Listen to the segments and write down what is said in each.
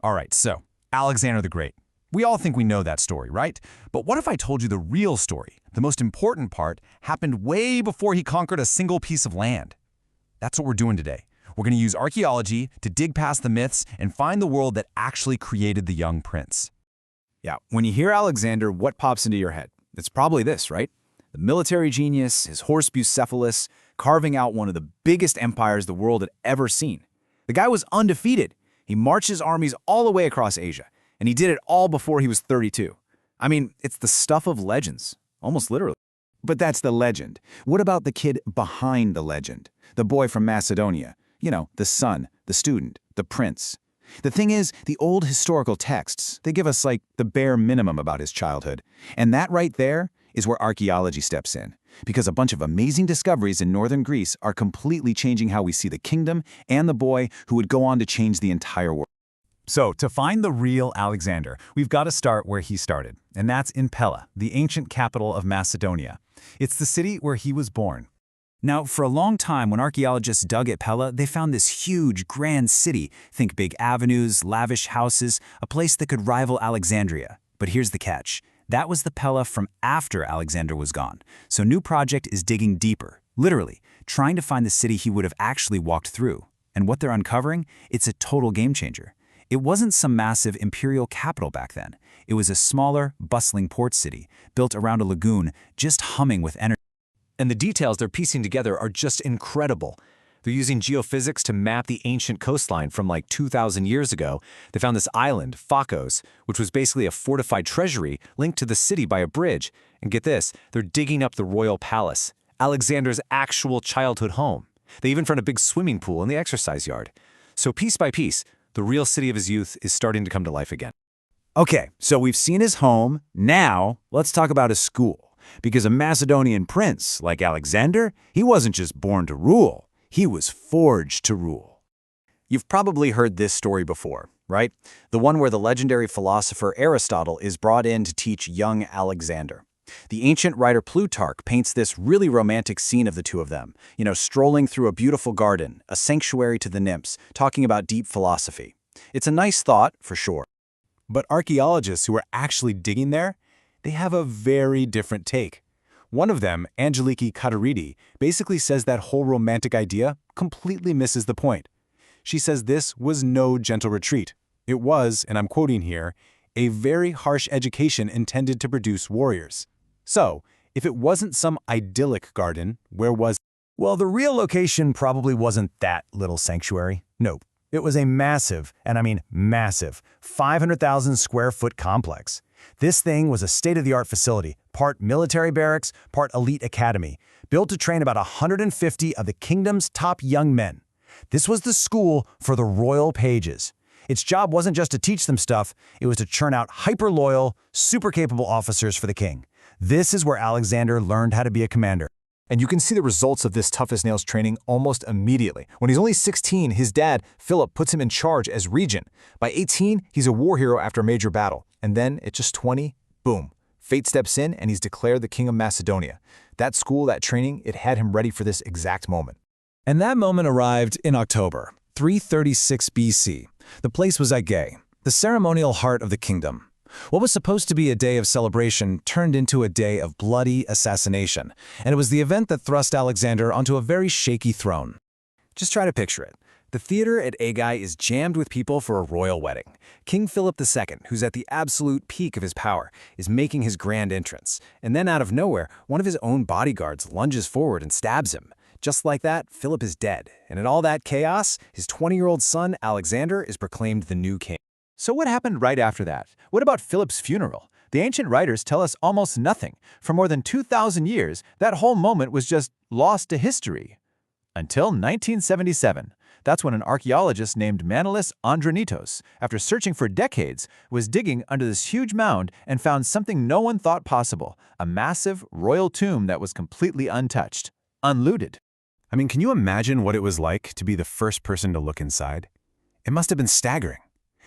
All right, so Alexander the Great. We all think we know that story, right? But what if I told you the real story? The most important part happened way before he conquered a single piece of land. That's what we're doing today. We're going to use archaeology to dig past the myths and find the world that actually created the young prince. Yeah, when you hear Alexander, what pops into your head? It's probably this, right? The military genius, his horse Bucephalus, carving out one of the biggest empires the world had ever seen. The guy was undefeated. He marched his armies all the way across Asia, and he did it all before he was 32. I mean, it's the stuff of legends, almost literally. But that's the legend. What about the kid behind the legend? The boy from Macedonia. You know, the son, the student, the prince. The thing is, the old historical texts, they give us like the bare minimum about his childhood. And that right there is where archaeology steps in. Because a bunch of amazing discoveries in northern Greece are completely changing how we see the kingdom and the boy who would go on to change the entire world. So, to find the real Alexander, we've got to start where he started, and that's in Pella, the ancient capital of Macedonia. It's the city where he was born. Now, for a long time, when archaeologists dug at Pella, they found this huge, grand city. Think big avenues, lavish houses, a place that could rival Alexandria. But here's the catch. That was the Pella from after Alexander was gone. So new project is digging deeper, literally, trying to find the city he would have actually walked through. And what they're uncovering? It's a total game changer. It wasn't some massive imperial capital back then. It was a smaller, bustling port city, built around a lagoon, just humming with energy. And the details they're piecing together are just incredible. They're using geophysics to map the ancient coastline from like 2,000 years ago. They found this island, Phakos, which was basically a fortified treasury linked to the city by a bridge. And get this, they're digging up the royal palace, Alexander's actual childhood home. They even found a big swimming pool in the exercise yard. So piece by piece, the real city of his youth is starting to come to life again. Okay, so we've seen his home. Now, let's talk about his school. Because a Macedonian prince, like Alexander, he wasn't just born to rule. He was forged to rule. You've probably heard this story before, right? The one where the legendary philosopher Aristotle is brought in to teach young Alexander. The ancient writer Plutarch paints this really romantic scene of the two of them, strolling through a beautiful garden, a sanctuary to the nymphs, talking about deep philosophy. It's a nice thought, for sure. But archaeologists who are actually digging there, they have a very different take. One of them, Angeliki Kateridi, basically says that whole romantic idea completely misses the point. She says this was no gentle retreat. It was, and I'm quoting here, a very harsh education intended to produce warriors. So, if it wasn't some idyllic garden, where was it? Well, the real location probably wasn't that little sanctuary. Nope. It was a massive, and I mean massive, 500,000 square foot complex. This thing was a state-of-the-art facility, part military barracks, part elite academy, built to train about 150 of the kingdom's top young men. This was the school for the royal pages. Its job wasn't just to teach them stuff, it was to churn out hyper-loyal, super-capable officers for the king. This is where Alexander learned how to be a commander. And you can see the results of this tough-as-nails training almost immediately. When he's only 16, his dad, Philip, puts him in charge as regent. By 18, he's a war hero after a major battle. And then, at just 20, boom, fate steps in and he's declared the king of Macedonia. That school, that training, it had him ready for this exact moment. And that moment arrived in October, 336 BC. The place was Aigai, the ceremonial heart of the kingdom. What was supposed to be a day of celebration turned into a day of bloody assassination, and it was the event that thrust Alexander onto a very shaky throne. Just try to picture it. The theater at Aigai is jammed with people for a royal wedding. King Philip II, who's at the absolute peak of his power, is making his grand entrance. And then out of nowhere, one of his own bodyguards lunges forward and stabs him. Just like that, Philip is dead. And in all that chaos, his 20-year-old son, Alexander, is proclaimed the new king. So what happened right after that? What about Philip's funeral? The ancient writers tell us almost nothing. For more than 2,000 years, that whole moment was just lost to history. Until 1977. That's when an archaeologist named Manolis Andronitos, after searching for decades, was digging under this huge mound and found something no one thought possible, a massive royal tomb that was completely untouched, unlooted. I mean, can you imagine what it was like to be the first person to look inside? It must have been staggering.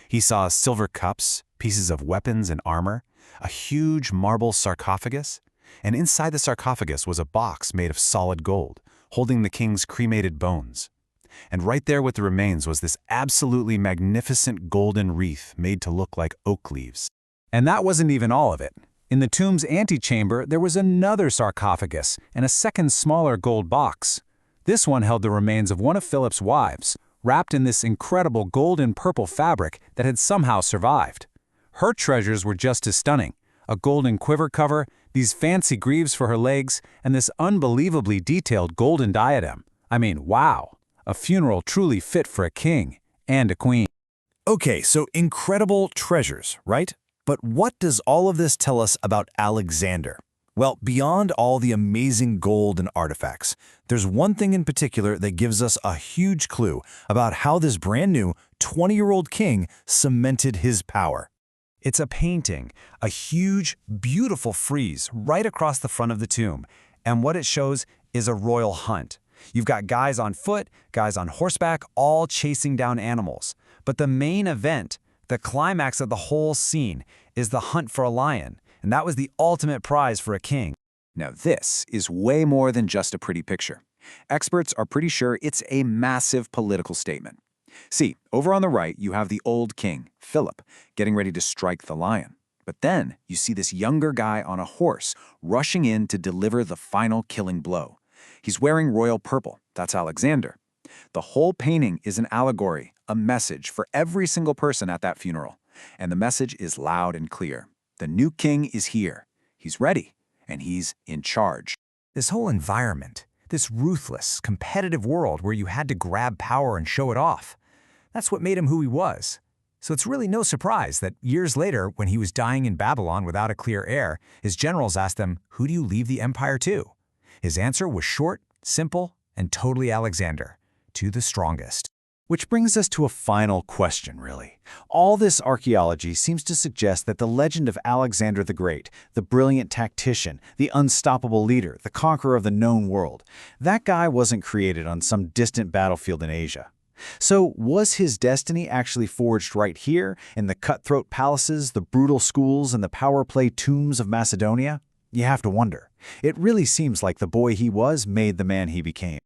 He saw silver cups, pieces of weapons and armor, a huge marble sarcophagus, and inside the sarcophagus was a box made of solid gold, holding the king's cremated bones. And right there with the remains was this absolutely magnificent golden wreath made to look like oak leaves. And that wasn't even all of it. In the tomb's antechamber, there was another sarcophagus and a second smaller gold box. This one held the remains of one of Philip's wives, wrapped in this incredible gold and purple fabric that had somehow survived. Her treasures were just as stunning: a golden quiver cover, these fancy greaves for her legs, and this unbelievably detailed golden diadem. I mean, wow! A funeral truly fit for a king and a queen. Okay, so incredible treasures, right? But what does all of this tell us about Alexander? Well, beyond all the amazing gold and artifacts, there's one thing in particular that gives us a huge clue about how this brand new 20-year-old king cemented his power. It's a painting, a huge, beautiful frieze right across the front of the tomb. And what it shows is a royal hunt. You've got guys on foot, guys on horseback, all chasing down animals. But the main event, the climax of the whole scene, is the hunt for a lion. And that was the ultimate prize for a king. Now this is way more than just a pretty picture. Experts are pretty sure it's a massive political statement. See, over on the right, you have the old king, Philip, getting ready to strike the lion. But then you see this younger guy on a horse rushing in to deliver the final killing blow. He's wearing royal purple. That's Alexander. The whole painting is an allegory, a message for every single person at that funeral. And the message is loud and clear. The new king is here. He's ready, and he's in charge. This whole environment, this ruthless, competitive world where you had to grab power and show it off, that's what made him who he was. So it's really no surprise that years later, when he was dying in Babylon without a clear heir, his generals asked him, "Who do you leave the empire to?" His answer was short, simple, and totally Alexander, to the strongest. Which brings us to a final question, really. All this archaeology seems to suggest that the legend of Alexander the Great, the brilliant tactician, the unstoppable leader, the conqueror of the known world, that guy wasn't created on some distant battlefield in Asia. So was his destiny actually forged right here, in the cutthroat palaces, the brutal schools, and the power play tombs of Macedonia? You have to wonder. It really seems like the boy he was made the man he became.